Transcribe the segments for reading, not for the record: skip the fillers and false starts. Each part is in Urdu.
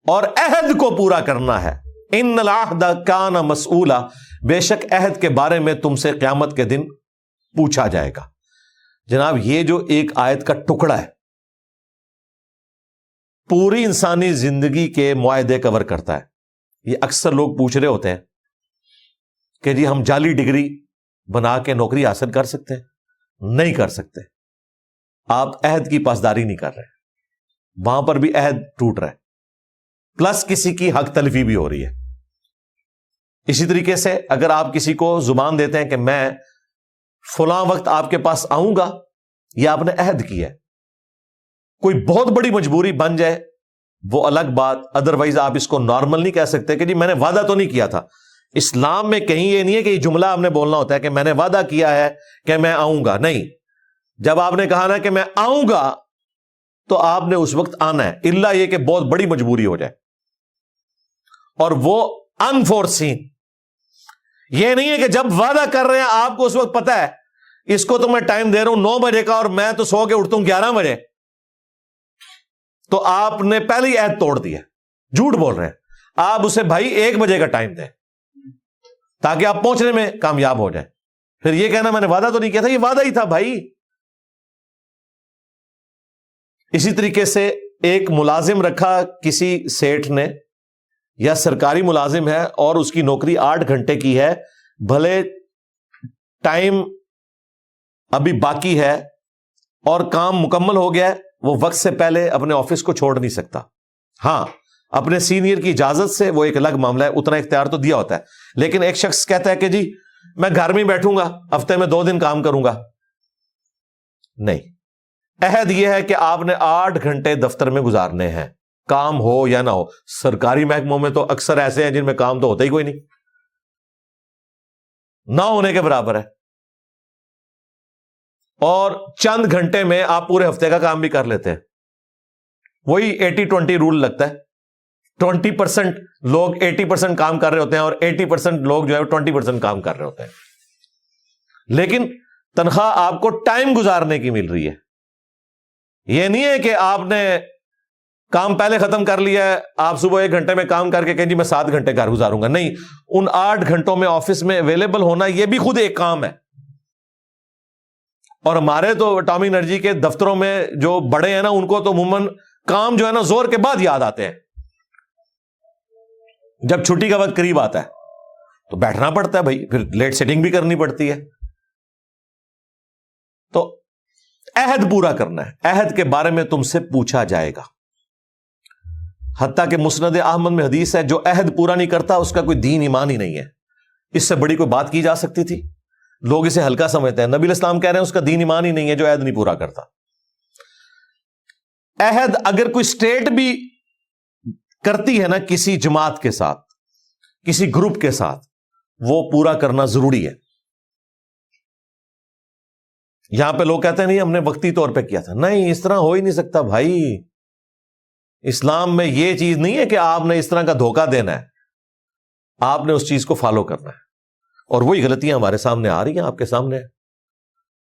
اور عہد کو پورا کرنا ہے. ان العہد کان مسئولا، بے شک عہد کے بارے میں تم سے قیامت کے دن پوچھا جائے گا. جناب یہ جو ایک آیت کا ٹکڑا ہے پوری انسانی زندگی کے معاہدے کور کرتا ہے. یہ اکثر لوگ پوچھ رہے ہوتے ہیں کہ جی ہم جعلی ڈگری بنا کے نوکری حاصل کر سکتے ہیں؟ نہیں کر سکتے. آپ عہد کی پاسداری نہیں کر رہے، وہاں پر بھی عہد ٹوٹ رہا ہے، پلس کسی کی حق تلفی بھی ہو رہی ہے. اسی طریقے سے اگر آپ کسی کو زبان دیتے ہیں کہ میں فلاں وقت آپ کے پاس آؤں گا، یہ آپ نے عہد کیا ہے. کوئی بہت بڑی مجبوری بن جائے وہ الگ بات، ادروائز آپ اس کو نارمل نہیں کہہ سکتے کہ جی میں نے وعدہ تو نہیں کیا تھا. اسلام میں کہیں یہ نہیں ہے کہ یہ جملہ آپ نے بولنا ہوتا ہے کہ میں نے وعدہ کیا ہے کہ میں آؤں گا. نہیں، جب آپ نے کہا نا کہ میں آؤں گا تو آپ نے اس وقت آنا ہے، الا یہ کہ بہت بڑی مجبوری ہو جائے، اور وہ انفورسین. یہ نہیں ہے کہ جب وعدہ کر رہے ہیں آپ کو اس وقت پتا ہے اس کو تو میں ٹائم دے رہا ہوں 9 بجے کا اور میں تو سو کے اٹھتا ہوں 11 بجے، تو آپ نے پہلے ہی عہد توڑ دیا، جھوٹ بول رہے ہیں. آپ اسے بھائی 1 بجے کا ٹائم دیں تاکہ آپ پہنچنے میں کامیاب ہو جائیں. پھر یہ کہنا میں نے وعدہ تو نہیں کیا تھا، یہ وعدہ ہی تھا بھائی. اسی طریقے سے ایک ملازم رکھا کسی سیٹھ نے یا سرکاری ملازم ہے اور اس کی نوکری 8 گھنٹے کی ہے، بھلے ٹائم ابھی باقی ہے اور کام مکمل ہو گیا ہے، وہ وقت سے پہلے اپنے آفس کو چھوڑ نہیں سکتا. ہاں اپنے سینئر کی اجازت سے وہ ایک الگ معاملہ ہے، اتنا اختیار تو دیا ہوتا ہے. لیکن ایک شخص کہتا ہے کہ جی میں گھر میں بیٹھوں گا، ہفتے میں 2 دن کام کروں گا. نہیں، عہد یہ ہے کہ آپ نے 8 گھنٹے دفتر میں گزارنے ہیں، کام ہو یا نہ ہو. سرکاری محکموں میں تو اکثر ایسے ہیں جن میں کام تو ہوتا ہی کوئی نہیں، نہ ہونے کے برابر ہے، اور چند گھنٹے میں آپ پورے ہفتے کا کام بھی کر لیتے ہیں. وہی 80-20 رول لگتا ہے. 20% لوگ 80% کام کر رہے ہوتے ہیں اور 80% لوگ جو ہے 20% کام کر رہے ہوتے ہیں، لیکن تنخواہ آپ کو ٹائم گزارنے کی مل رہی ہے. یہ نہیں ہے کہ آپ نے کام پہلے ختم کر لیا ہے، آپ صبح 1 گھنٹے میں کام کر کے کہیں جی میں 7 گھنٹے گھر گزاروں گا. نہیں، ان 8 گھنٹوں میں آفس میں اویلیبل ہونا یہ بھی خود ایک کام ہے. اور ہمارے تو اٹامک انرجی کے دفتروں میں جو بڑے ہیں نا، ان کو تو عموماً کام جو ہے نا زور کے بعد یاد آتے ہیں. جب چھٹی کا وقت قریب آتا ہے تو بیٹھنا پڑتا ہے بھائی، پھر لیٹ سیٹنگ بھی کرنی پڑتی ہے. تو عہد پورا کرنا ہے، عہد کے بارے میں تم سے پوچھا جائے گا. حتیٰ کہ مسند احمد میں حدیث ہے جو عہد پورا نہیں کرتا اس کا کوئی دین ایمان ہی نہیں ہے. اس سے بڑی کوئی بات کی جا سکتی تھی؟ لوگ اسے ہلکا سمجھتے ہیں. نبی علیہ السلام کہہ رہے ہیں اس کا دین ایمان ہی نہیں ہے جو عہد نہیں پورا کرتا. عہد اگر کوئی اسٹیٹ بھی کرتی ہے نا کسی جماعت کے ساتھ، کسی گروپ کے ساتھ، وہ پورا کرنا ضروری ہے. یہاں پہ لوگ کہتے ہیں نہیں ہم نے وقتی طور پہ کیا تھا. نہیں، اس طرح ہو ہی نہیں سکتا بھائی. اسلام میں یہ چیز نہیں ہے کہ آپ نے اس طرح کا دھوکہ دینا ہے، آپ نے اس چیز کو فالو کرنا ہے. اور وہی غلطیاں ہمارے سامنے آ رہی ہیں، آپ کے سامنے.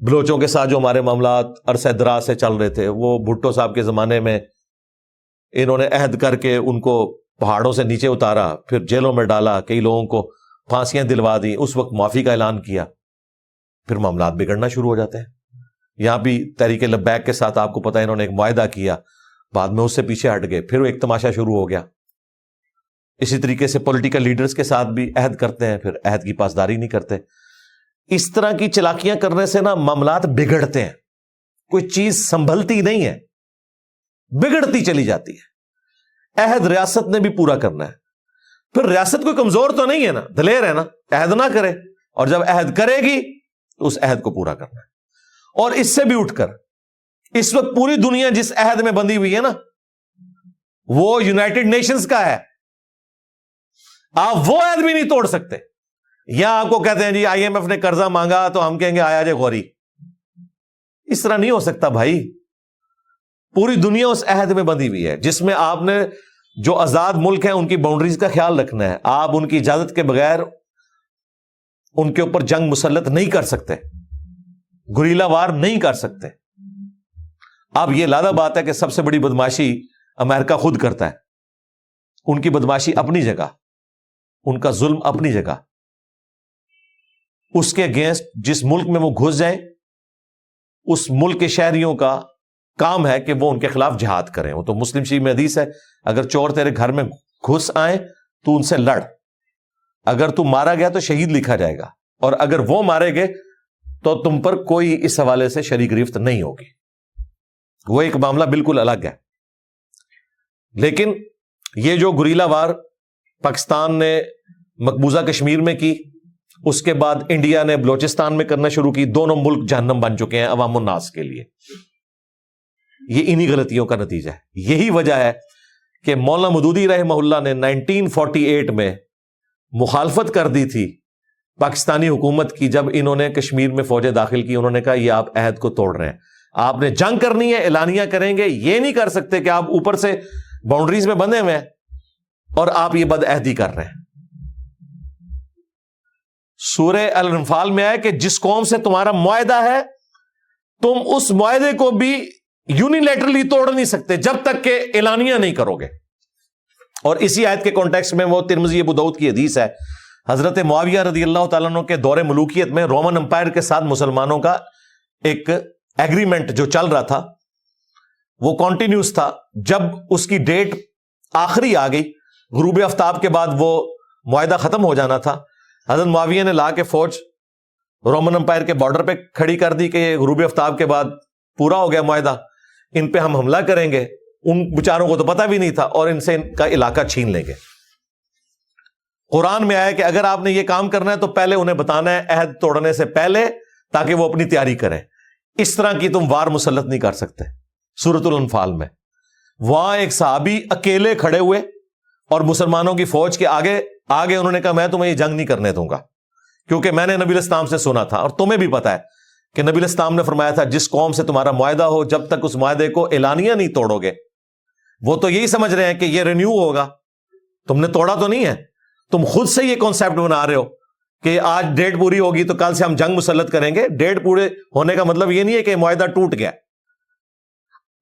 بلوچوں کے ساتھ جو ہمارے معاملات عرصہ دراز سے چل رہے تھے، وہ بھٹو صاحب کے زمانے میں انہوں نے عہد کر کے ان کو پہاڑوں سے نیچے اتارا، پھر جیلوں میں ڈالا، کئی لوگوں کو پھانسیاں دلوا دی، اس وقت معافی کا اعلان کیا، پھر معاملات بگڑنا شروع ہو جاتے ہیں. یہاں بھی تحریک لبیک کے ساتھ آپ کو پتا ہے انہوں نے ایک معاہدہ کیا، بعد میں اس سے پیچھے ہٹ گئے، پھر ایک تماشا شروع ہو گیا. اسی طریقے سے پولیٹیکل لیڈرز کے ساتھ بھی عہد کرتے ہیں، پھر عہد کی پاسداری نہیں کرتے. اس طرح کی چلاکیاں کرنے سے نا معاملات بگڑتے ہیں، کوئی چیز سنبھلتی نہیں ہے، بگڑتی چلی جاتی ہے. عہد ریاست نے بھی پورا کرنا ہے. پھر ریاست کوئی کمزور تو نہیں ہے نا، دلیر ہے نا، عہد نہ کرے، اور جب عہد کرے گی تو اس عہد کو پورا کرنا ہے. اور اس سے بھی اٹھ کر اس وقت پوری دنیا جس عہد میں بندھی ہوئی ہے نا وہ یونائٹڈ نیشنز کا ہے. آپ وہ عہد بھی نہیں توڑ سکتے. یا آپ کو کہتے ہیں جی آئی ایم ایف نے قرضہ مانگا تو ہم کہیں گے آیا جے غوری. اس طرح نہیں ہو سکتا بھائی. پوری دنیا اس عہد میں بندھی ہوئی ہے جس میں آپ نے جو آزاد ملک ہیں ان کی باؤنڈریز کا خیال رکھنا ہے. آپ ان کی اجازت کے بغیر ان کے اوپر جنگ مسلط نہیں کر سکتے، گریلا وار نہیں کر سکتے. اب یہ لادہ بات ہے کہ سب سے بڑی بدماشی امریکہ خود کرتا ہے. ان کی بدماشی اپنی جگہ، ان کا ظلم اپنی جگہ، اس کے اگینسٹ جس ملک میں وہ گھس جائیں اس ملک کے شہریوں کا کام ہے کہ وہ ان کے خلاف جہاد کریں. وہ تو مسلم شریف میں حدیث ہے، اگر چور تیرے گھر میں گھس آئیں تو ان سے لڑ، اگر تو مارا گیا تو شہید لکھا جائے گا، اور اگر وہ مارے گئے تو تم پر کوئی اس حوالے سے شرعی گرفت نہیں ہوگی. وہ ایک معاملہ بالکل الگ ہے. لیکن یہ جو گریلا وار پاکستان نے مقبوضہ کشمیر میں کی، اس کے بعد انڈیا نے بلوچستان میں کرنا شروع کی، دونوں ملک جہنم بن چکے ہیں عوام الناس کے لیے. یہ انہی غلطیوں کا نتیجہ ہے. یہی وجہ ہے کہ مولانا مودودی رحمہ اللہ نے 1948 میں مخالفت کر دی تھی پاکستانی حکومت کی جب انہوں نے کشمیر میں فوجیں داخل کی. انہوں نے کہا یہ آپ عہد کو توڑ رہے ہیں، آپ نے جنگ کرنی ہے، اعلانیہ کریں گے. یہ نہیں کر سکتے کہ آپ اوپر سے باؤنڈریز میں بندھے ہوئے ہیں اور آپ یہ بد عہدی کر رہے ہیں. سورہ الانفال میں آیا کہ جس قوم سے تمہارا معاہدہ ہے تم اس معاہدے کو بھی یونیلیٹرلی توڑ نہیں سکتے جب تک کہ اعلانیہ نہیں کرو گے. اور اسی آیت کے کانٹیکسٹ میں وہ ترمذی ابو داؤد کی حدیث ہے، حضرت معاویہ رضی اللہ تعالیٰ عنہ کے دور ملوکیت میں رومن امپائر کے ساتھ مسلمانوں کا ایک ایگریمنٹ جو چل رہا تھا وہ کنٹینیوس تھا. جب اس کی ڈیٹ آخری آ گئی، غروب آفتاب کے بعد وہ معاہدہ ختم ہو جانا تھا، حضرت معاویہ نے لا کے فوج رومن امپائر کے بارڈر پہ کھڑی کر دی کہ یہ غروب آفتاب کے بعد پورا ہو گیا معاہدہ، ان پہ ہم حملہ کریں گے. ان بیچاروں کو تو پتہ بھی نہیں تھا، اور ان سے ان کا علاقہ چھین لیں گے. قرآن میں آیا کہ اگر آپ نے یہ کام کرنا ہے تو پہلے انہیں بتانا ہے عہد توڑنے سے پہلے، تاکہ وہ اپنی تیاری کریں. اس طرح کی تم وار مسلط نہیں کر سکتے. سورۃ الانفال میں وہاں ایک صحابی اکیلے کھڑے ہوئے اور مسلمانوں کی فوج کے آگے انہوں نے کہا میں تمہیں یہ جنگ نہیں کرنے دوں گا، کیونکہ میں نے نبی علیہ السلام سے سنا تھا اور تمہیں بھی پتا ہے کہ نبی علیہ السلام نے فرمایا تھا جس قوم سے تمہارا معاہدہ ہو جب تک اس معاہدے کو اعلانیہ نہیں توڑو گے. وہ تو یہی سمجھ رہے ہیں کہ یہ رینیو ہوگا، تم نے توڑا تو نہیں ہے، تم خود سے یہ کانسیپٹ بنا رہے ہو کہ آج ڈیٹ پوری ہوگی تو کل سے ہم جنگ مسلط کریں گے. ڈیٹ پورے ہونے کا مطلب یہ نہیں ہے کہ معاہدہ ٹوٹ گیا.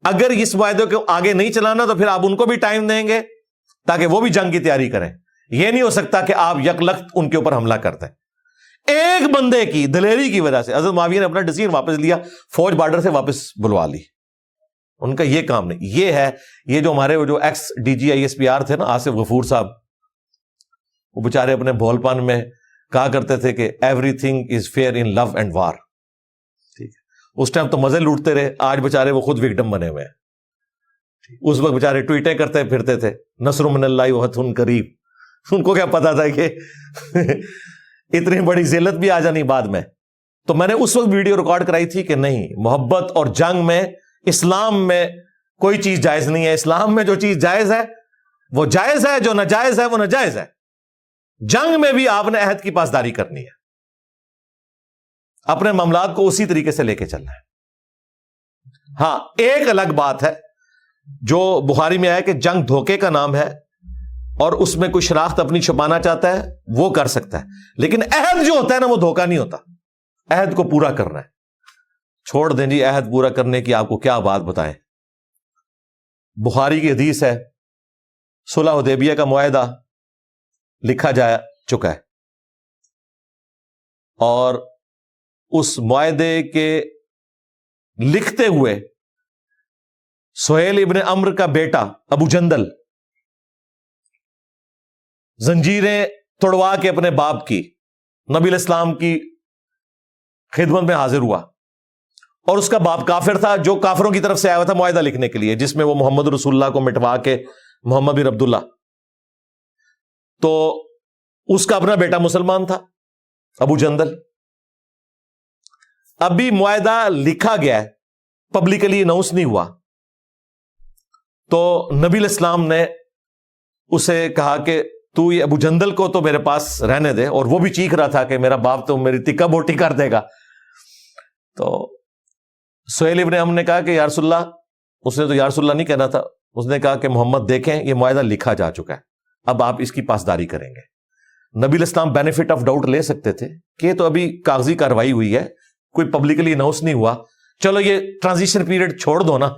اگر اس معاہدے کو آگے نہیں چلانا تو پھر آپ ان کو بھی ٹائم دیں گے تاکہ وہ بھی جنگ کی تیاری کریں. یہ نہیں ہو سکتا کہ آپ یکلخت ان کے اوپر حملہ کرتے ہیں. ایک بندے کی دلیری کی وجہ سے حضرت معاویہ نے اپنا ڈیسیژن واپس لیا، فوج بارڈر سے واپس بلوا لی. ان کا یہ کام نہیں. یہ ہے یہ جو ہمارے جو ex D G I S P R تھے نا، آصف غفور صاحب، وہ بےچارے اپنے بھول پن میں کہا کرتے تھے کہ everything is fair in love and war. ٹھیک ہے، اس ٹائم تو مزے لوٹتے رہے، آج بےچارے وہ خود وکٹم بنے ہوئے ہیں. اس وقت بےچارے ٹویٹیں کرتے پھرتے تھے نصر من اللہ وفتح قریب. ان کو کیا پتا تھا کہ اتنی بڑی ذلت بھی آ جانی بعد میں. تو میں نے اس وقت ویڈیو ریکارڈ کرائی تھی کہ نہیں، محبت اور جنگ میں اسلام میں کوئی چیز جائز نہیں ہے. اسلام میں جو چیز جائز ہے وہ جائز ہے، جو ناجائز ہے وہ ناجائز ہے. جنگ میں بھی آپ نے عہد کی پاسداری کرنی ہے، اپنے معاملات کو اسی طریقے سے لے کے چلنا ہے. ہاں ایک الگ بات ہے جو بخاری میں آیا کہ جنگ دھوکے کا نام ہے اور اس میں کوئی شناخت اپنی چھپانا چاہتا ہے وہ کر سکتا ہے، لیکن عہد جو ہوتا ہے نا وہ دھوکہ نہیں ہوتا. عہد کو پورا کرنا ہے. چھوڑ دیں جی عہد پورا کرنے کی آپ کو کیا بات بتائیں. بخاری کی حدیث ہے، صلح حدیبیہ کا معاہدہ لکھا جا چکا ہے اور اس معاہدے کے لکھتے ہوئے سہیل ابن عمرو کا بیٹا ابو جندل زنجیریں توڑوا کے اپنے باپ کی نبی علیہ السلام کی خدمت میں حاضر ہوا، اور اس کا باپ کافر تھا جو کافروں کی طرف سے آیا ہوا تھا معاہدہ لکھنے کے لیے، جس میں وہ محمد رسول اللہ کو مٹوا کے محمد بن عبداللہ. تو اس کا اپنا بیٹا مسلمان تھا ابو جندل. ابھی معاہدہ لکھا گیا ہے، پبلکلی اناؤنس نہیں ہوا، تو نبی علیہ السلام نے اسے کہا کہ تو یہ ابو جندل کو تو میرے پاس رہنے دے، اور وہ بھی چیخ رہا تھا کہ میرا باپ تو میری تکا بوٹی کر دے گا. تو سہیل ابن عمرو نے کہا کہ یا رسول اللہ، اس نے تو یا رسول اللہ نہیں کہنا تھا، اس نے کہا کہ محمد دیکھیں یہ معاہدہ لکھا جا چکا ہے، اب آپ اس کی پاسداری کریں گے. نبی علیہ السلام بینیفٹ آف ڈاؤٹ لے سکتے تھے کہ تو ابھی کاغذی کاروائی ہوئی ہے، کوئی پبلکلی اناؤنس نہیں ہوا، چلو یہ ٹرانزیشن پیریڈ چھوڑ دو نا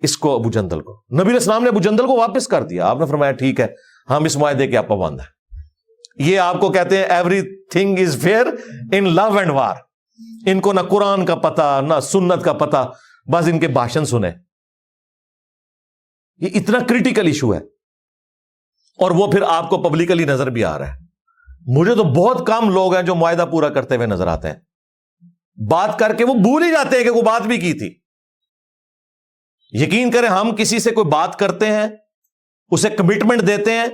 اس کو ابو جندل کو. نبی علیہ السلام نے ابو جندل کو واپس کر دیا. آپ نے فرمایا ٹھیک ہے، ہم اس معاہدے کے پابند ہیں. یہ آپ کو کہتے ہیں everything is fair in love and war. ان کو نہ قرآن کا پتہ نہ سنت کا پتہ، بس ان کے بھاشن سنے. یہ اتنا کریٹیکل ایشو ہے، اور وہ پھر آپ کو پبلکلی نظر بھی آ رہا ہے. مجھے تو بہت کم لوگ ہیں جو معاہدہ پورا کرتے ہوئے نظر آتے ہیں. بات کر کے وہ بھول ہی جاتے ہیں کہ وہ بات بھی کی تھی. یقین کریں، ہم کسی سے کوئی بات کرتے ہیں، اسے کمٹمنٹ دیتے ہیں،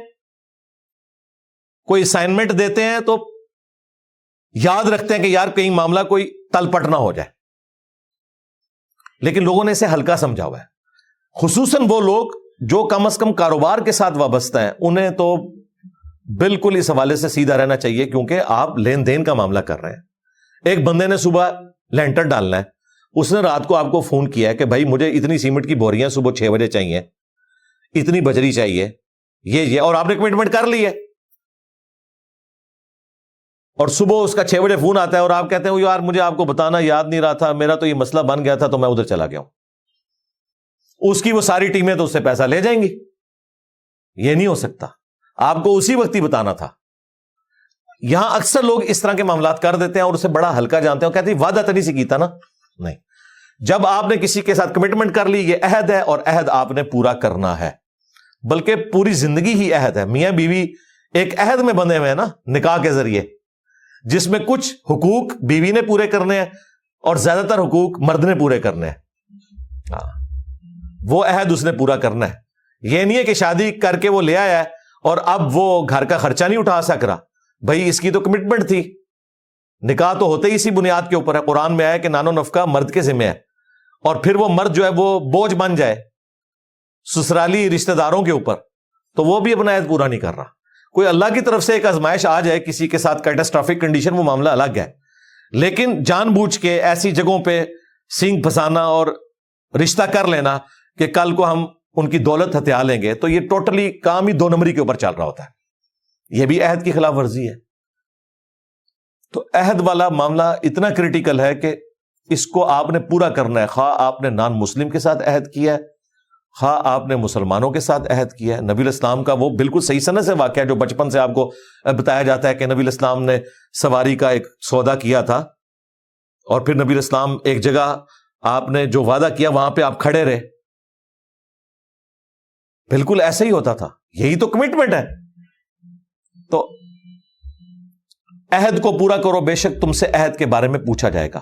کوئی اسائنمنٹ دیتے ہیں، تو یاد رکھتے ہیں کہ یار کہیں معاملہ کوئی تل پٹ نہ ہو جائے. لیکن لوگوں نے اسے ہلکا سمجھا ہوا ہے. خصوصاً وہ لوگ جو کم از کم کاروبار کے ساتھ وابستہ ہیں، انہیں تو بالکل اس حوالے سے سیدھا رہنا چاہیے، کیونکہ آپ لین دین کا معاملہ کر رہے ہیں. ایک بندے نے صبح لینٹر ڈالنا ہے، اس نے رات کو آپ کو فون کیا ہے کہ بھائی مجھے اتنی سیمنٹ کی بوریاں صبح 6 بجے چاہیے، اتنی بجری چاہیے، یہ اور آپ نے کمٹمنٹ کر لی ہے، اور صبح اس کا 6 بجے فون آتا ہے اور آپ کہتے ہیں یار مجھے آپ کو بتانا یاد نہیں رہا تھا، میرا تو یہ مسئلہ بن گیا تھا تو میں ادھر چلا گیا ہوں. اس کی وہ ساری ٹیمیں تو اس سے پیسہ لے جائیں گی. یہ نہیں ہو سکتا، آپ کو اسی وقت ہی بتانا تھا. یہاں اکثر لوگ اس طرح کے معاملات کر دیتے ہیں اور اسے بڑا ہلکا جانتے ہیں، کہتے ہیں وعدہ تو نہیں سے کیتا نا. نہیں، جب آپ نے کسی کے ساتھ کمٹمنٹ کر لی، یہ عہد ہے، اور عہد آپ نے پورا کرنا ہے، بلکہ پوری زندگی ہی عہد ہے. میاں بیوی ایک عہد میں بندھے ہوئے ہیں نا، نکاح کے ذریعے، جس میں کچھ حقوق بیوی نے پورے کرنے ہیں اور زیادہ تر حقوق مرد نے پورے کرنے ہیں. وہ عہد اس نے پورا کرنا ہے. یہ نہیں ہے کہ شادی کر کے وہ لے آیا ہے اور اب وہ گھر کا خرچہ نہیں اٹھا سک رہا. بھائی اس کی تو کمٹمنٹ تھی، نکاح تو ہوتے ہی اسی بنیاد کے اوپر ہے. قرآن میں آیا کہ نان و نفقہ مرد کے ذمہ ہے، اور پھر وہ مرد جو ہے وہ بوجھ بن جائے سسرالی رشتہ داروں کے اوپر، تو وہ بھی اپنا عہد پورا نہیں کر رہا. کوئی اللہ کی طرف سے ایک آزمائش آ جائے کسی کے ساتھ کیٹاسٹرافک کنڈیشن، وہ معاملہ الگ ہے. لیکن جان بوجھ کے ایسی جگہوں پہ سینگ پھنسانا اور رشتہ کر لینا کہ کل کو ہم ان کی دولت ہتھیا لیں گے، تو یہ ٹوٹلی کام ہی 2 نمبری کے اوپر چل رہا ہوتا ہے. یہ بھی عہد کی خلاف ورزی ہے. تو عہد والا معاملہ اتنا کریٹیکل ہے کہ اس کو آپ نے پورا کرنا ہے، خواہ آپ نے نان مسلم کے ساتھ عہد کیا ہے، خواہ آپ نے مسلمانوں کے ساتھ عہد کیا ہے. نبی الاسلام کا وہ بالکل صحیح سند سے واقعہ جو بچپن سے آپ کو بتایا جاتا ہے کہ نبی الاسلام نے سواری کا ایک سودا کیا تھا، اور پھر نبی الاسلام ایک جگہ آپ نے جو وعدہ کیا وہاں پہ آپ کھڑے رہے. بالکل ایسے ہی ہوتا تھا. یہی تو کمٹمنٹ ہے. تو عہد کو پورا کرو، بے شک تم سے عہد کے بارے میں پوچھا جائے گا.